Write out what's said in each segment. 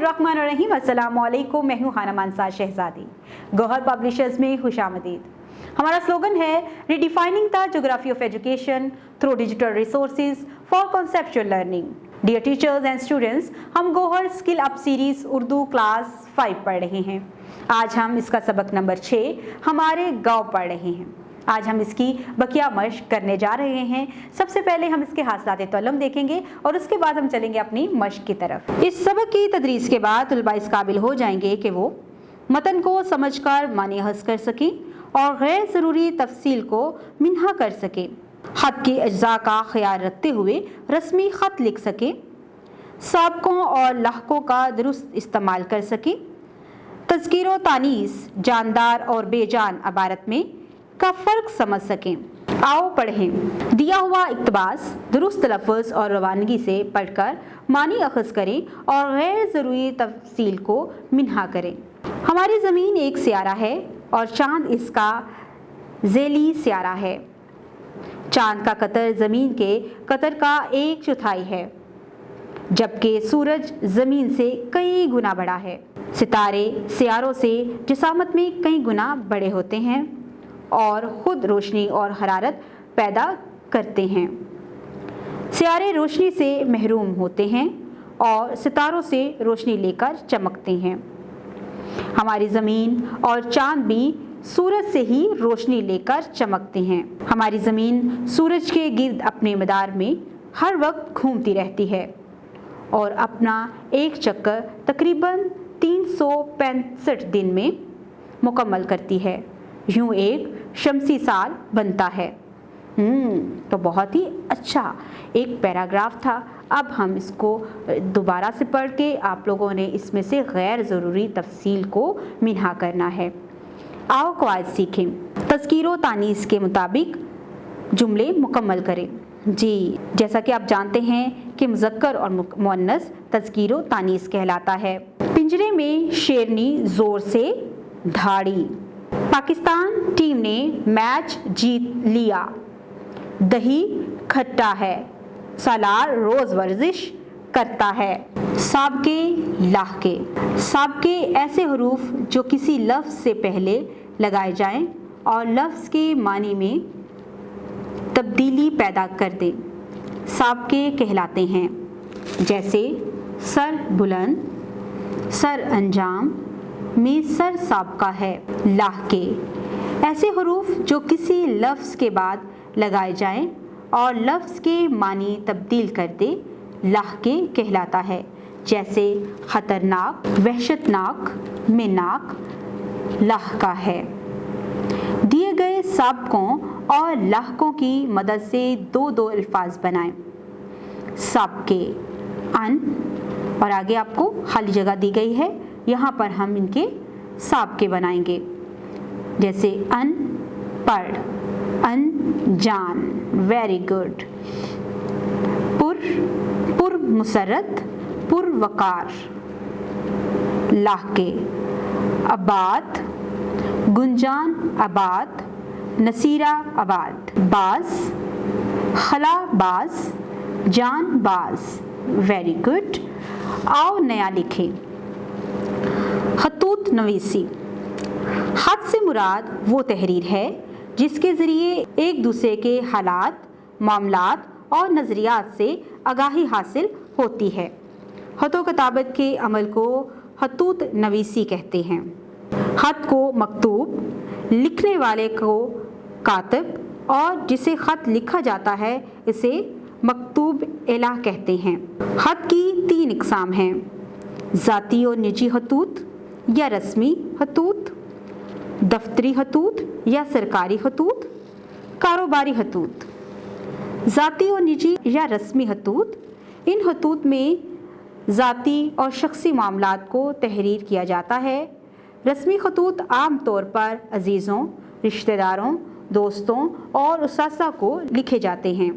बिस्मिल्लाहिर्रहमानिर्रहीम। अस्सलाम वालेकुम। मैं हूँ हाना मानसा शहजादी। गौहर पब्लिशर्स में खुशामदीद। हमारा स्लोगन है redefining the geography of education through digital resources for conceptual learning. Dear teachers and students, हम Gauhar skill up series Urdu class 5 पढ़ रहे हैं। आज हम इसका सबक नंबर 6 हमारे गाँव पढ़ रहे हैं। आज हम इसकी बकिया मश्क करने जा रहे हैं। सबसे पहले हम इसके हासिलात तअल्लुम देखेंगे और उसके बाद हम चलेंगे अपनी मश्क की तरफ। इस सबक की तदरीस के बाद तलबा इस काबिल हो जाएंगे कि वो मतन को समझकर मानी हस कर सकें और गैर ज़रूरी तफसील को मिन्हा कर सकें, ख़त के अज्जा का ख्याल रखते हुए रस्मी ख़त लिख सकें, साबकों और लहकों का दुरुस्त इस्तेमाल कर सकें, तज़कीर व तानीस जानदार और बेजान अबारत में का फ़र्क समझ सकें। आओ पढ़ें। दिया हुआ इक़्तिबास दुरुस्त लफ्ज़ और रवानगी से पढ़कर मानी अख़ज़ करें और गैर ज़रूरी तफसील को मिन्हा करें। हमारी ज़मीन एक सियारा है और चाँद इसका ज़ेली सियारा है। चाँद का कतर ज़मीन के कतर का 1/4 है, जबकि सूरज ज़मीन से कई गुना बड़ा है। सितारे सियारों से जिसामत में कई गुना बड़े होते हैं और ख़ुद रोशनी और हरारत पैदा करते हैं। सियारे रोशनी से महरूम होते हैं और सितारों से रोशनी लेकर चमकते हैं। हमारी ज़मीन और चाँद भी सूरज से ही रोशनी लेकर चमकते हैं। हमारी ज़मीन सूरज के गिर्द अपने मदार में हर वक्त घूमती रहती है और अपना एक चक्कर तकरीबन 365 दिन में मुकम्मल करती है। यूँ एक शमसी साल बनता है। तो बहुत ही अच्छा एक पैराग्राफ था। अब हम इसको दोबारा से पढ़ के आप लोगों ने इसमें से गैर ज़रूरी तफसील को मिन्हा करना है। आओ क़वाइद सीखें। तज़कीर व तानीस के मुताबिक जुमले मुकम्मल करें। जी, जैसा कि आप जानते हैं कि मुज़क्कर और मुअन्नस तज़कीर व तानीस कहलाता है। पिंजरे में शेरनी ज़ोर से धाड़ी। पाकिस्तान टीम ने मैच जीत लिया। दही खट्टा है, सालार रोज़ वर्जिश करता है। साबके लाहके। साबके ऐसे हरूफ जो किसी लफ्ज़ से पहले लगाए जाएं और लफ्ज़ के मानी में तब्दीली पैदा कर दें, साबके कहलाते हैं। जैसे सर बुलंद, सर अंजाम में सर साबका है। लाहके ऐसे हरूफ जो किसी लफ्ज़ के बाद लगाए जाएं और लफ्ज़ के मानी तब्दील कर दे, लाहके कहलाता है। जैसे ख़तरनाक, वहशतनाक में नाक लाहका है। दिए गए साबकों और लाहकों की मदद से दो अल्फाज बनाएं। साबके अन, और आगे आपको खाली जगह दी गई है, यहाँ पर हम इनके साबके बनाएंगे। जैसे अनपढ़, अनजान, वेरी गुड। पुरमुसरत, पुरवकार। लाहके आबाद, गुंजान आबाद, नसीरा आबाद। बाज, खलाबाज, जान बाज, वेरी गुड। आओ नया लिखें। खतूत नवीसी। खत से मुराद वो तहरीर है जिसके ज़रिए एक दूसरे के हालात, मामलात और नज़रियात से आगाही हासिल होती है। खत व किताबत के अमल को खतूत नवीसी कहते हैं। खत को मकतूब, लिखने वाले को कातिब और जिसे ख़त लिखा जाता है इसे मकतूब इलाह कहते हैं। खत की 3 इक़साम हैं: ज़ाती और निजी खतूत या रस्मी खतूत, दफ्तरी खतूत या सरकारी खतूत, कारोबारी खतूत। ज़ाती और निजी या रस्मी खतूत, इन खतूत में ज़ाती और शख्सी मामलात को तहरीर किया जाता है। रस्मी खतूत आम तौर पर अजीज़ों, रिश्तेदारों, दोस्तों और उस्ताज़ा को लिखे जाते हैं।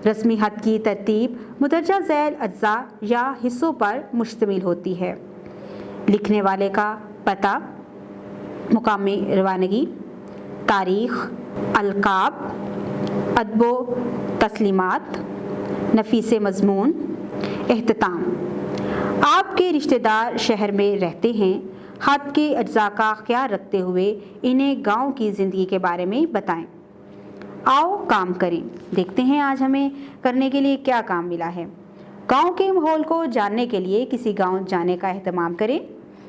रस्मी खत की तरतीब मुदर्जा ज़ैल अज्जा या हिस्सों पर मुश्तमिल होती है। लिखने वाले का पता, मुकामी रवानगी, तारीख़, अलक़ाब, अदबो तस्लीमात, नफीस मज़मून, एहतताम। آپ کے رشتہ دار شہر میں رہتے ہیں، ہاتھ کے اجزاء کا خیال رکھتے ہوئے انہیں گاؤں کی زندگی کے بارے میں بتائیں۔ آؤ کام کریں، دیکھتے ہیں آج ہمیں کرنے کے لیے کیا کام ملا ہے۔ گاؤں کے ماحول کو جاننے کے لیے کسی گاؤں جانے کا اہتمام کریں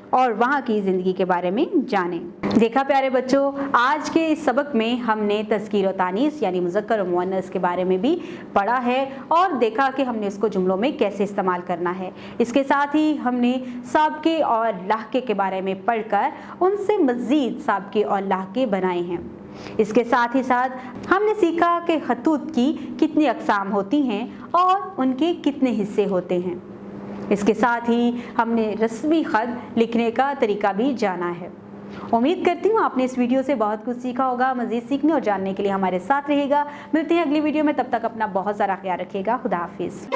اور وہاں کی زندگی کے بارے میں جانیں۔ دیکھا پیارے بچوں، آج کے اس سبق میں ہم نے تذکیر و تانیث یعنی مذکر و مؤنث کے بارے میں بھی پڑھا ہے اور دیکھا کہ ہم نے اس کو جملوں میں کیسے استعمال کرنا ہے۔ اس کے ساتھ ہی ہم نے سابقے اور لاحقے کے بارے میں پڑھ کر ان سے مزید سابقے اور لاحقے بنائے ہیں۔ اس کے ساتھ ہی ساتھ ہم نے سیکھا کہ خطوط کی کتنی اقسام ہوتی ہیں اور ان کے کتنے حصے ہوتے ہیں۔ اس کے ساتھ ہی ہم نے رسمی خط لکھنے کا طریقہ بھی جانا ہے۔ امید کرتی ہوں آپ نے اس ویڈیو سے بہت کچھ سیکھا ہوگا۔ مزید سیکھنے اور جاننے کے لیے ہمارے ساتھ رہے گا۔ ملتے ہیں اگلی ویڈیو میں، تب تک اپنا بہت سارا خیال رکھیے گا۔ خدا حافظ۔